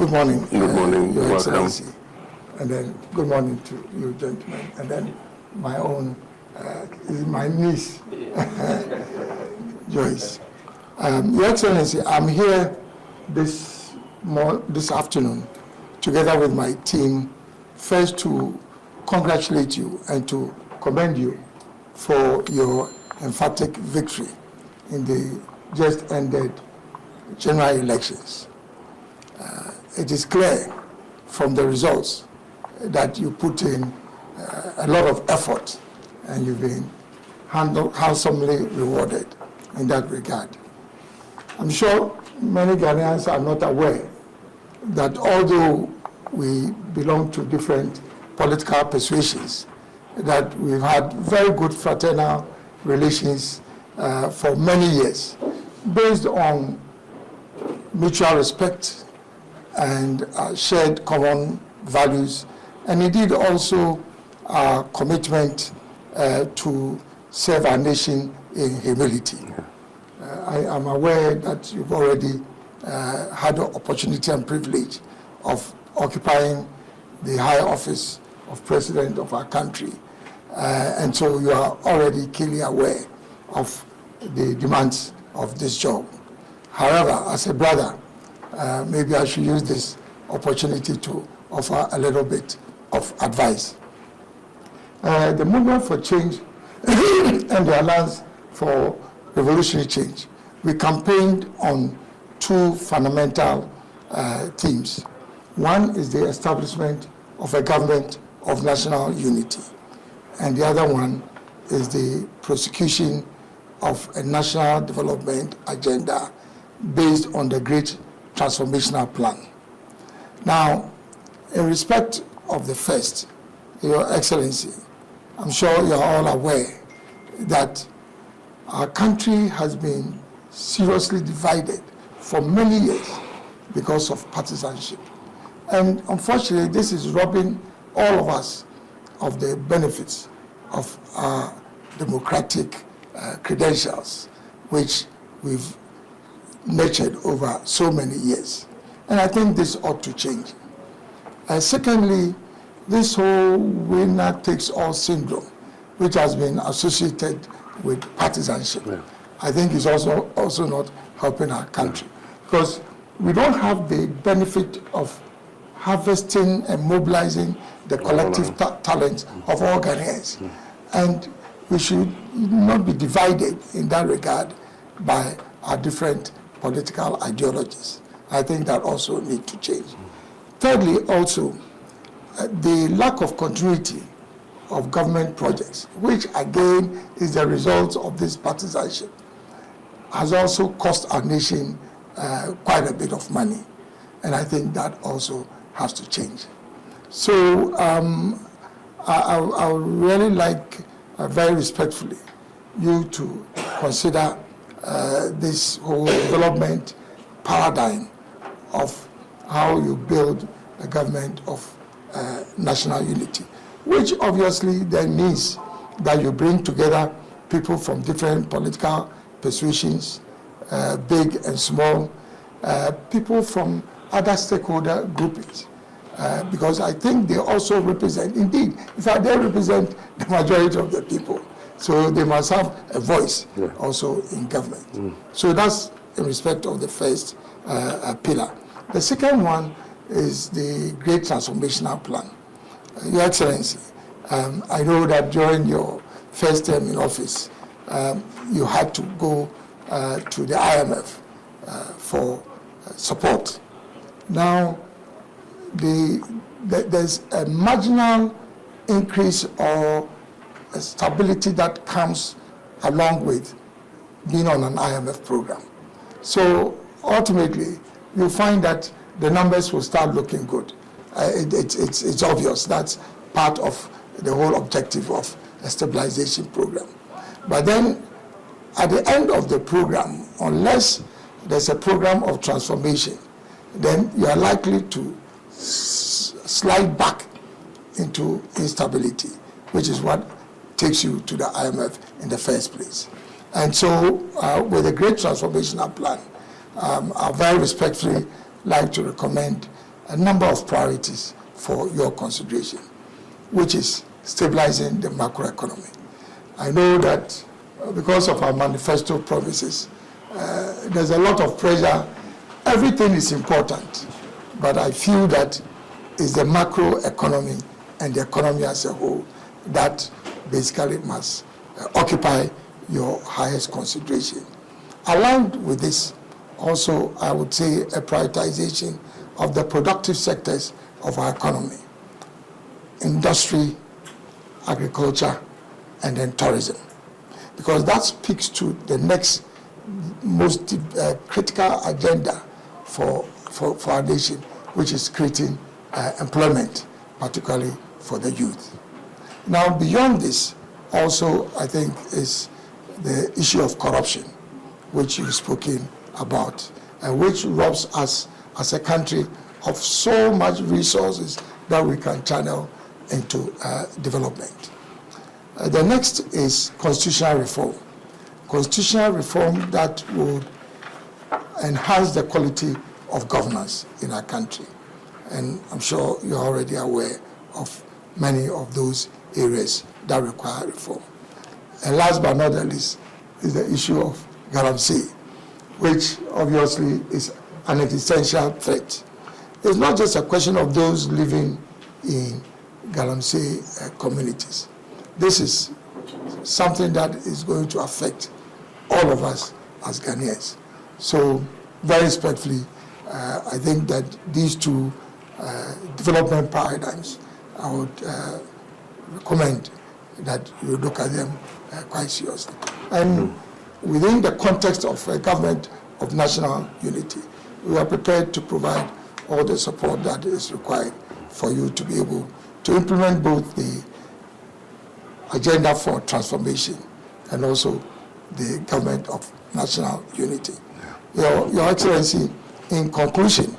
Good morning. Good morning. Your Welcome. Excellency. And then good morning to you, gentlemen. And then my own, my niece, Joyce. Your Excellency, I'm here this afternoon, together with my team, first to congratulate you and to commend you for your emphatic victory in the just ended general elections. It is clear from the results that you put in a lot of effort and you've been handsomely rewarded in that regard. I'm sure many Ghanaians are not aware that although we belong to different political persuasions, that we've had very good fraternal relations for many years, based on mutual respect and shared common values, and indeed also our commitment to serve our nation in humility. I am aware that you've already had the opportunity and privilege of occupying the high office of President of our country, and so you are already keenly aware of the demands of this job. However, as a brother, maybe I should use this opportunity to offer a little bit of advice. The Movement for Change and the Alliance for Revolutionary Change, we campaigned on two fundamental themes. One is the establishment of a government of national unity, and the other one is the prosecution of a national development agenda based on the Great Transformational Plan. Now, in respect of the first, Your Excellency, I'm sure you're all aware that our country has been seriously divided for many years because of partisanship. And unfortunately, this is robbing all of us of the benefits of our democratic credentials, which we've nurtured over so many years. And I think this ought to change. Secondly, this whole winner takes all syndrome, which has been associated with partisanship, I think is also not helping our country, because we don't have the benefit of harvesting and mobilizing the collective talent of all Ghanaians. And we should not be divided in that regard by our different political ideologies. I think that also needs to change. Thirdly, also, the lack of continuity of government projects, which again is the result of this partisanship, has also cost our nation quite a bit of money. And I think that also has to change. So I would really like, very respectfully, you to consider this whole development paradigm of how you build a government of national unity, which obviously then means that you bring together people from different political persuasions, big and small, people from other stakeholder groupings, because I think they also represent, indeed, in fact, they represent the majority of the people. So they must have a voice also in government. So that's in respect of the first pillar. The second one is the Great Transformational Plan. Your Excellency, I know that during your first term in office, you had to go to the IMF for support. Now, there's a marginal increase or a stability that comes along with being on an IMF program. So ultimately, you'll find that the numbers will start looking good. It's obvious. That's part of the whole objective of a stabilization program. But then, at the end of the program, unless there's a program of transformation, then you are likely to slide back into instability, which is what takes you to the IMF in the first place. And so, with the Great Transformational Plan, I very respectfully like to recommend a number of priorities for your consideration, which is stabilizing the macroeconomy. I know that because of our manifesto promises, there's a lot of pressure. Everything is important, but I feel that it's the macroeconomy and the economy as a whole that basically must occupy your highest consideration. Aligned with this, also, I would say a prioritization of the productive sectors of our economy: industry, agriculture, and then tourism, because that speaks to the next most critical agenda for our nation, which is creating employment, particularly for the youth. Now, beyond this, also, I think, is the issue of corruption, which you've spoken about, and which robs us as a country of so much resources that we can channel into development. The next is constitutional reform. Constitutional reform that would enhance the quality of governance in our country. And I'm sure you're already aware of many of those areas that require reform. And last but not the least is the issue of Galamsey, which obviously is an existential threat. It's not just a question of those living in Galamsey communities. This is something that is going to affect all of us as Ghanaians. So, very respectfully, I think that these two development paradigms, I would recommend that you look at them quite seriously. And within the context of a government of national unity, we are prepared to provide all the support that is required for you to be able to implement both the agenda for transformation and also the government of national unity. Your Excellency, in conclusion,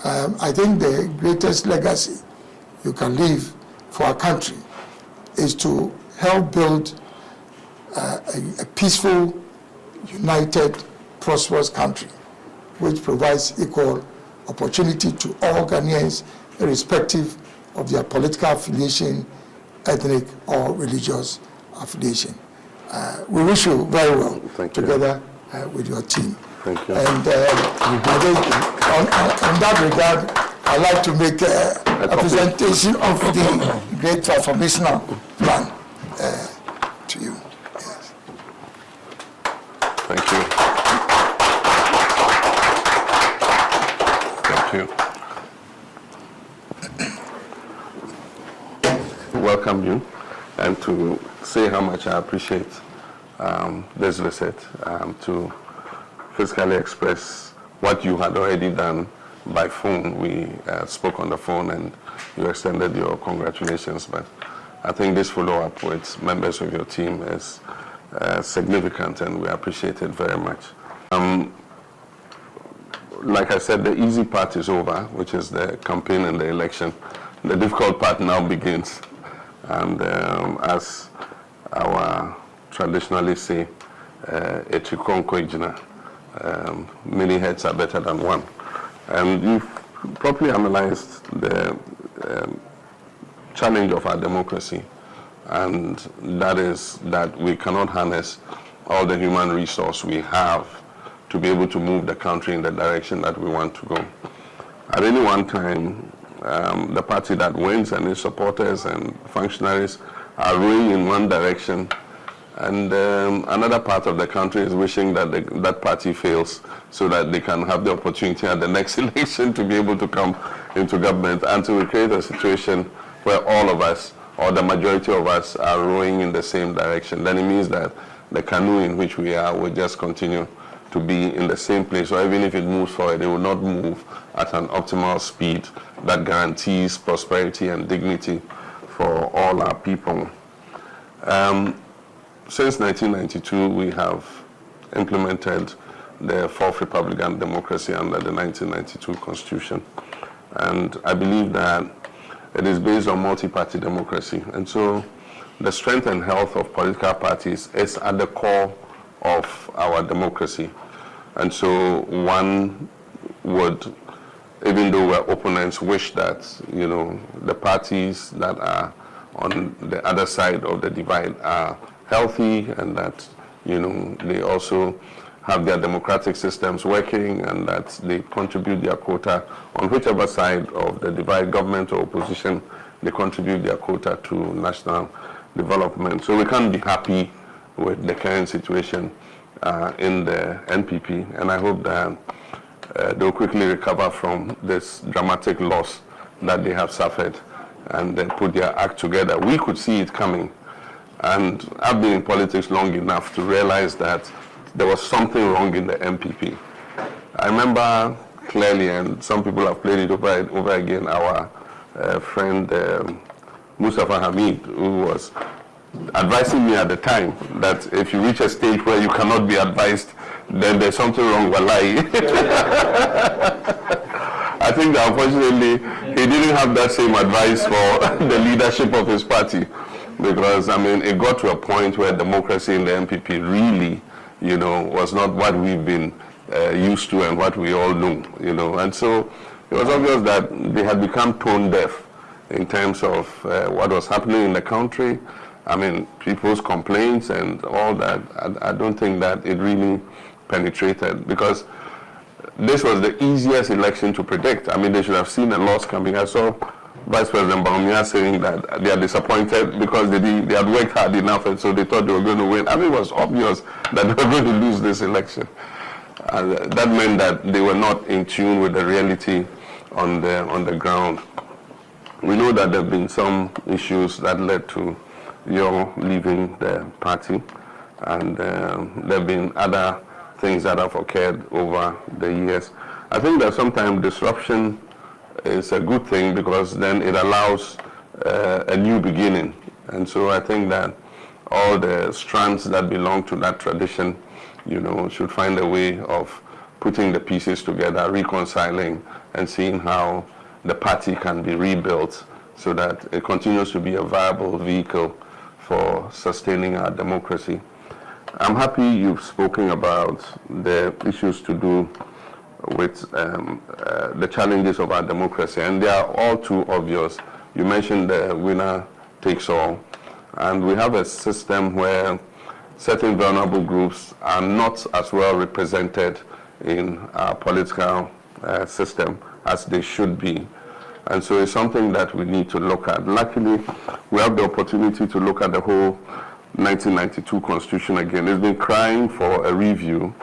I think the greatest legacy you can leave for our country is to help build a peaceful, united, prosperous country which provides equal opportunity to all Ghanaians, irrespective of their political affiliation, ethnic or religious affiliation. We wish you very well together with your team. Thank you. And I think on that regard, I'd like to make a presentation of the great transformational plan to you. Yes. Thank you. Thank you. Welcome you, and to say how much I appreciate this visit, to physically express what you had already done by phone. We spoke on the phone and you extended your congratulations, but I think this follow-up with members of your team is significant, and we appreciate it very much. Like I said, the easy part is over, which is the campaign and the election. The difficult part now begins. And as our traditionally say, many heads are better than one. And you've properly analyzed the challenge of our democracy, and that is that we cannot harness all the human resource we have to be able to move the country in the direction that we want to go. At any one time, the party that wins and its supporters and functionaries are rowing in one direction, and another part of the country is wishing that that party fails so that they can have the opportunity at the next election to be able to come into government, and to create a situation where all of us, or the majority of us, are rowing in the same direction. Then it means that the canoe in which we are will just continue to be in the same place, or even if it moves forward, it will not move at an optimal speed that guarantees prosperity and dignity for all our people. Since 1992, we have implemented the fourth Republican democracy under the 1992 Constitution. And I believe that it is based on multi-party democracy. And so the strength and health of political parties is at the core of our democracy. And so one would even though we're opponents, wish that, the parties that are on the other side of the divide are healthy, and that, they also have their democratic systems working, and that they contribute their quota on whichever side of the divide, government or opposition, they contribute their quota to national development. So we can't be happy with the current situation in the NPP, and I hope that they'll quickly recover from this dramatic loss that they have suffered and put their act together. We could see it coming, and I've been in politics long enough to realize that there was something wrong in the NPP. I remember clearly, and some people have played it over again, our friend Mustafa Hamid, who was advising me at the time that if you reach a stage where you cannot be advised, then there's something wrong, wallahi. I think that unfortunately he didn't have that same advice for the leadership of his party, because it got to a point where democracy in the NPP really, was not what we've been used to and what we all knew, and so it was obvious that they had become tone deaf in terms of what was happening in the country. People's complaints and all that, I don't think that it really penetrated, because this was the easiest election to predict. They should have seen a loss coming. I saw Vice President Baumia saying that they are disappointed because they had worked hard enough, and so they thought they were going to win. It was obvious that they were going to lose this election. That meant that they were not in tune with the reality on the ground. We know that there have been some issues that led to your leaving the party, and there have been other things that have occurred over the years. I think that sometimes disruption is a good thing, because then it allows a new beginning. And so I think that all the strands that belong to that tradition, should find a way of putting the pieces together, reconciling, and seeing how the party can be rebuilt so that it continues to be a viable vehicle for sustaining our democracy. I'm happy you've spoken about the issues to do with the challenges of our democracy, and they are all too obvious. You mentioned the winner takes all, and we have a system where certain vulnerable groups are not as well represented in our political system as they should be. And so it's something that we need to look at. Luckily, we have the opportunity to look at the whole 1992 Constitution again. It's been crying for a review,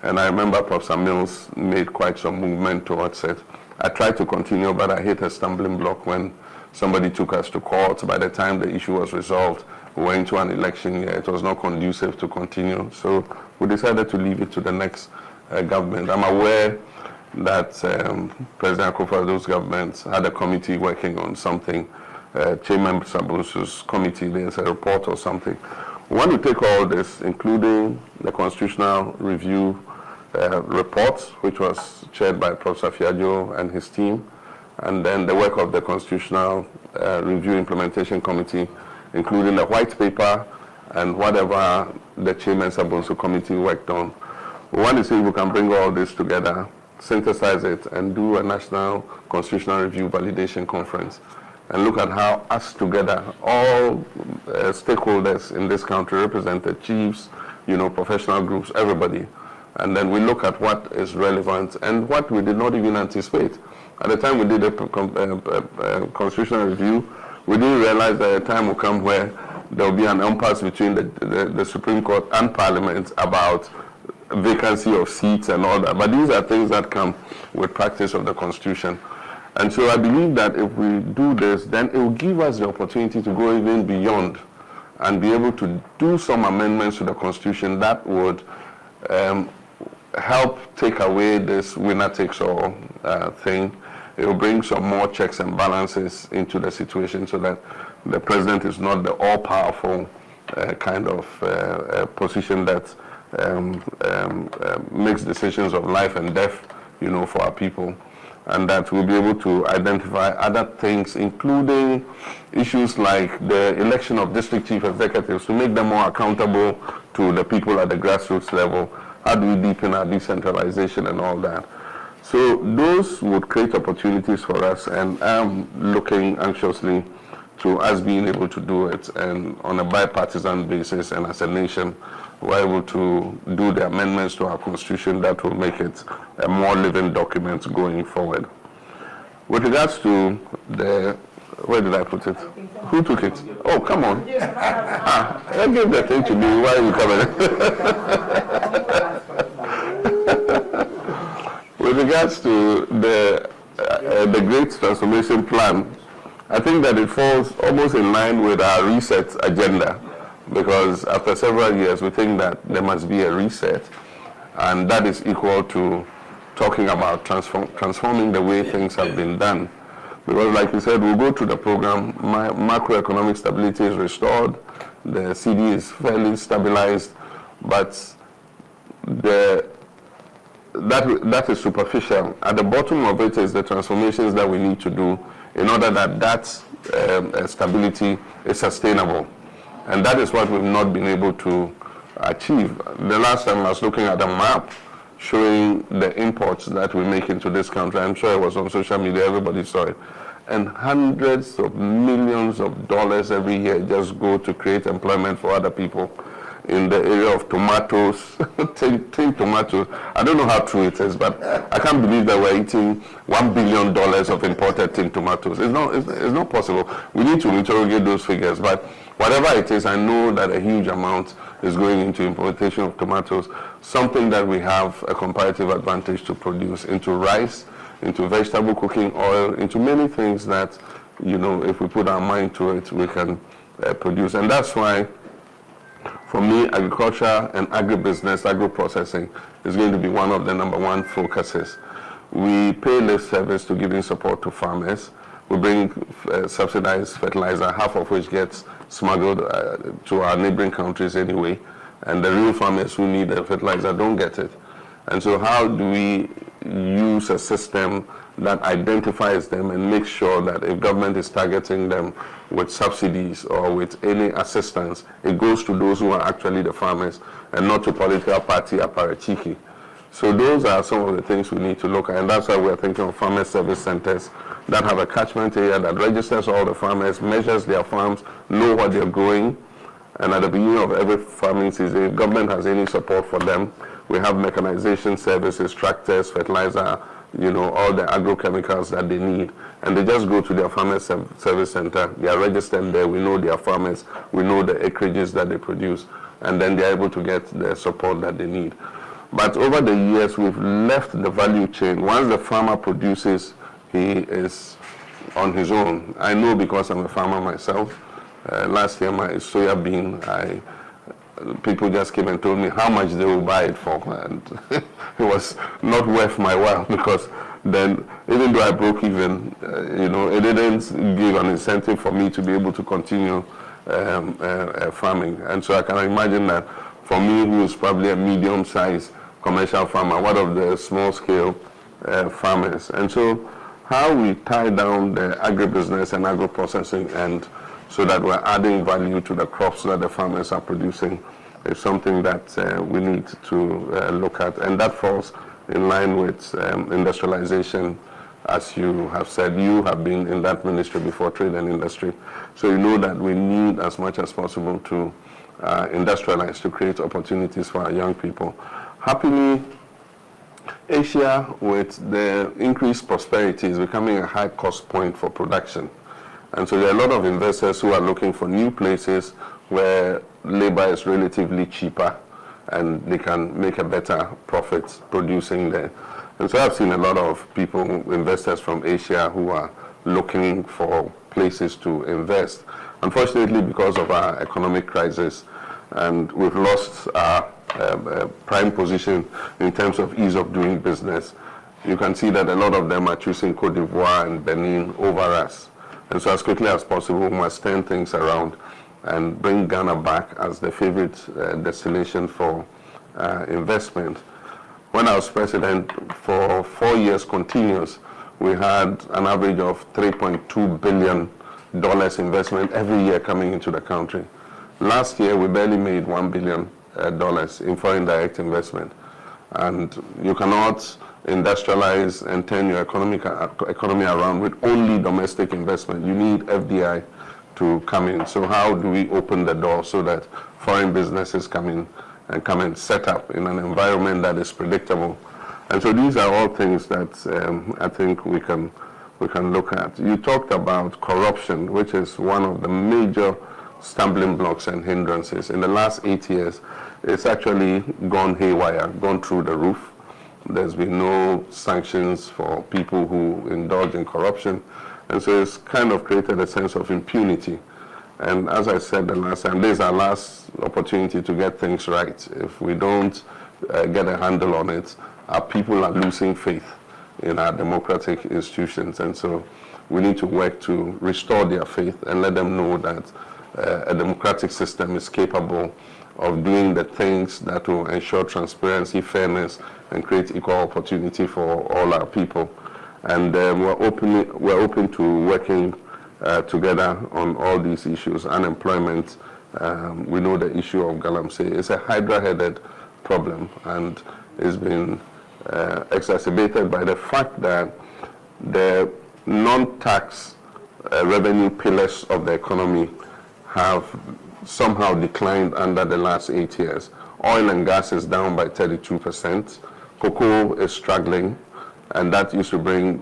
and I remember Professor Mills made quite some movement towards it. I tried to continue, but I hit a stumbling block when somebody took us to court. By the time the issue was resolved, we went into an election year. It was not conducive to continue. So we decided to leave it to the next government. I'm aware that President Akufo-Addo's government had a committee working on something. Chairman Sabusu's committee, there's a report or something. We want to take all this, including the constitutional review report, which was chaired by Professor Fiajo and his team, and then the work of the Constitutional Review Implementation Committee, including the white paper and whatever the Chairman Sabusu committee worked on. We want to see if we can bring all this together, synthesize it, and do a national constitutional review validation conference, and look at how us together, all stakeholders in this country, represented chiefs, professional groups, everybody, and then we look at what is relevant and what we did not even anticipate. At the time we did a constitutional review, we didn't realize that a time will come where there will be an impasse between the Supreme Court and Parliament about vacancy of seats and all that. But these are things that come with practice of the Constitution. And so I believe that if we do this, then it will give us the opportunity to go even beyond and be able to do some amendments to the Constitution that would help take away this winner-takes-all thing. It will bring some more checks and balances into the situation so that the president is not the all-powerful kind of position that makes decisions of life and death, for our people. And that we'll be able to identify other things, including issues like the election of district chief executives, to make them more accountable to the people at the grassroots level. How do we deepen our decentralization and all that? So those would create opportunities for us, and I'm looking anxiously to us being able to do it, and on a bipartisan basis, and as a nation, we're able to do the amendments to our constitution that will make it a more living document going forward. With regards to the, where did I put it? Who took it? Oh, come on. I gave the thing to me. Why are you coming? With regards to the Great Transformation Plan, I think that it falls almost in line with our reset agenda, because after several years we think that there must be a reset, and that is equal to talking about transforming the way things have been done. Because like you said, we'll go to the program, macroeconomic stability is restored, the CD is fairly stabilized, but that is superficial. At the bottom of it is the transformations that we need to do in order that stability is sustainable. And that is what we've not been able to achieve. The last time I was looking at a map showing the imports that we make into this country. I'm sure it was on social media, everybody saw it. And hundreds of millions of dollars every year just go to create employment for other people in the area of tomatoes, tin tomatoes. I don't know how true it is, but I can't believe that we're eating $1 billion of imported tin tomatoes. It's not possible. We need to interrogate those figures, but whatever it is, I know that a huge amount is going into importation of tomatoes, something that we have a comparative advantage to produce, into rice, into vegetable cooking oil, into many things that, you know, if we put our mind to it, we can produce. And that's why, for me, agriculture and agribusiness, agro-processing is going to be one of the #1 focuses. We pay lip service to giving support to farmers. We bring subsidized fertilizer, half of which gets smuggled to our neighboring countries anyway, and the real farmers who need the fertilizer don't get it. And so how do we use a system that identifies them and makes sure that if government is targeting them with subsidies or with any assistance, it goes to those who are actually the farmers and not to political party apparatchiki. So those are some of the things we need to look at, and that's why we're thinking of farmer service centers that have a catchment area that registers all the farmers, measures their farms, know what they're growing, and at the beginning of every farming season, if government has any support for them, we have mechanization services, tractors, fertilizer, you know, all the agrochemicals that they need, and they just go to their farmer service center. They are registered there. We know their farmers. We know the acreages that they produce, and then they're able to get the support that they need. But over the years, we've left the value chain. Once the farmer produces, he is on his own. I know because I'm a farmer myself. Last year, my soya bean, people just came and told me how much they will buy it for, and it was not worth my while, because then, even though I broke even, you know, it didn't give an incentive for me to be able to continue farming. And so I can imagine that for me, who is probably a medium-sized commercial farmer, one of the small-scale farmers. And so how we tie down the agribusiness and agro-processing, and so that we're adding value to the crops that the farmers are producing, is something that we need to look at. And that falls in line with industrialization. As you have said, you have been in that ministry before, trade and industry. So you know that we need as much as possible to industrialize, to create opportunities for our young people. Happily, Asia, with the increased prosperity, is becoming a high cost point for production. And so there are a lot of investors who are looking for new places where labor is relatively cheaper and they can make a better profit producing there. And so I've seen a lot of people, investors from Asia, who are looking for places to invest. Unfortunately, because of our economic crisis, and we've lost our prime position in terms of ease of doing business, you can see that a lot of them are choosing Cote d'Ivoire and Benin over us. And so as quickly as possible, we must turn things around and bring Ghana back as the favorite destination for investment. When I was president, for 4 years continuous, we had an average of $3.2 billion investment every year coming into the country. Last year, we barely made $1 billion in foreign direct investment. And you cannot industrialize and turn your economy around with only domestic investment. You need FDI to come in. So how do we open the door so that foreign businesses come in and come and set up in an environment that is predictable? And so these are all things that I think we can look at. You talked about corruption, which is one of the major stumbling blocks and hindrances. In the last 8 years, it's actually gone haywire, gone through the roof. There's been no sanctions for people who indulge in corruption. And so it's kind of created a sense of impunity. And as I said the last time, this is our last opportunity to get things right. If we don't get a handle on it, our people are losing faith in our democratic institutions. And so we need to work to restore their faith and let them know that a democratic system is capable of doing the things that will ensure transparency, fairness, and create equal opportunity for all our people. And we're open to working together on all these issues. Unemployment, we know the issue of Galamsey is a hydra-headed problem, and it's been exacerbated by the fact that the non-tax revenue pillars of the economy have somehow declined under the last 8 years. Oil and gas is down by 32%. Cocoa is struggling, and that used to bring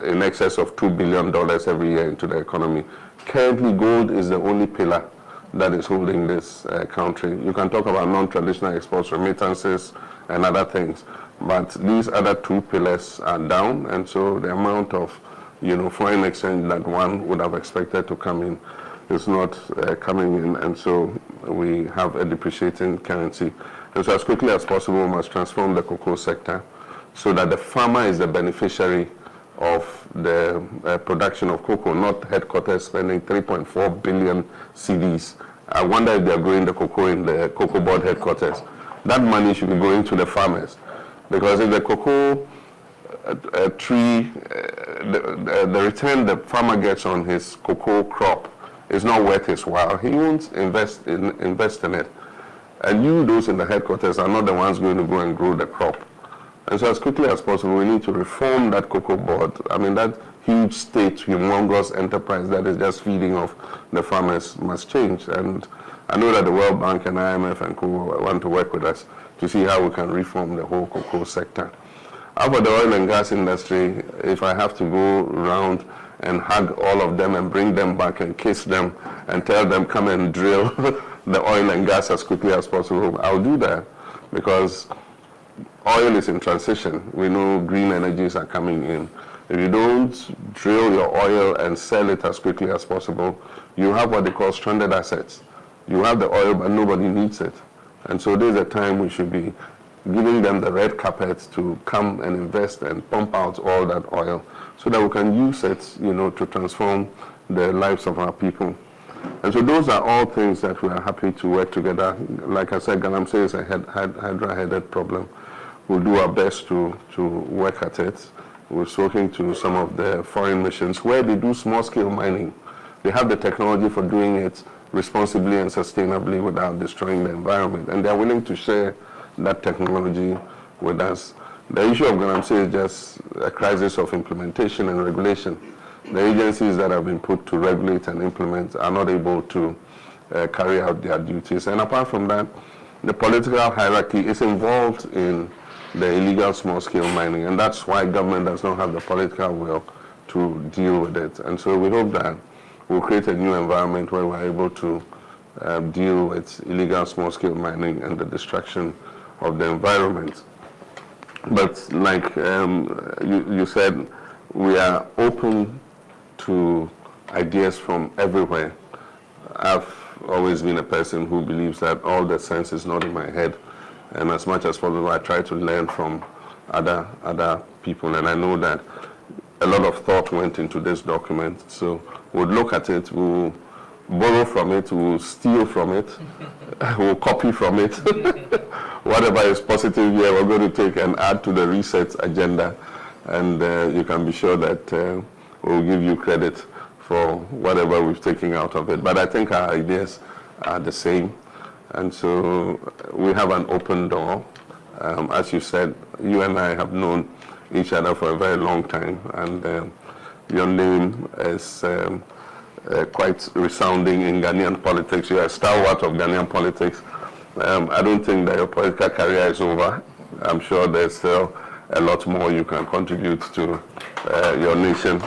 in excess of $2 billion every year into the economy. Currently, gold is the only pillar that is holding this country. You can talk about non-traditional exports, remittances, and other things, but these other two pillars are down, and so the amount of foreign exchange that one would have expected to come in is not coming in, and so we have a depreciating currency. And so as quickly as possible, we must transform the cocoa sector so that the farmer is the beneficiary of the production of cocoa, not headquarters spending 3.4 billion cedis. I wonder if they are growing the cocoa in the cocoa board headquarters. That money should be going to the farmers, because if the cocoa tree, the return the farmer gets on his cocoa crop is not worth his while, he won't invest in it. And you, those in the headquarters, are not the ones going to go and grow the crop. And so as quickly as possible, we need to reform that cocoa board. I mean, that huge state, humongous enterprise that is just feeding off the farmers must change. And I know that the World Bank and IMF and co want to work with us to see how we can reform the whole cocoa sector. How about the oil and gas industry? If I have to go around and hug all of them and bring them back and kiss them and tell them come and drill the oil and gas as quickly as possible, I'll do that, because oil is in transition. We know green energies are coming in. If you don't drill your oil and sell it as quickly as possible, you have what they call stranded assets. You have the oil, but nobody needs it. And so there's a time we should be giving them the red carpet to come and invest and pump out all that oil so that we can use it, to transform the lives of our people. And so those are all things that we are happy to work together. Like I said, Galamsey is a hydra-headed problem. We'll do our best to work at it. We're talking to some of the foreign missions where they do small-scale mining. They have the technology for doing it responsibly and sustainably without destroying the environment, and they're willing to share that technology with us. The issue of Galamsey is just a crisis of implementation and regulation. The agencies that have been put to regulate and implement are not able to carry out their duties. And apart from that, the political hierarchy is involved in the illegal small-scale mining, and that's why government does not have the political will to deal with it. And so we hope that we'll create a new environment where we're able to deal with illegal small-scale mining and the destruction of the environment. But like you said, we are open to ideas from everywhere. I've always been a person who believes that all the sense is not in my head, and as much as possible I try to learn from other people, and I know that a lot of thought went into this document. So we'll look at it, we'll borrow from it, we'll steal from it, we'll copy from it. Whatever is positive here, we're going to take and add to the research agenda, and you can be sure that we'll give you credit for whatever we've taken out of it. But I think our ideas are the same, and so we have an open door. As you said, you and I have known each other for a very long time, and your name is quite resounding in Ghanaian politics. You are a stalwart of Ghanaian politics. I don't think that your political career is over. I'm sure there's still a lot more you can contribute to your nation.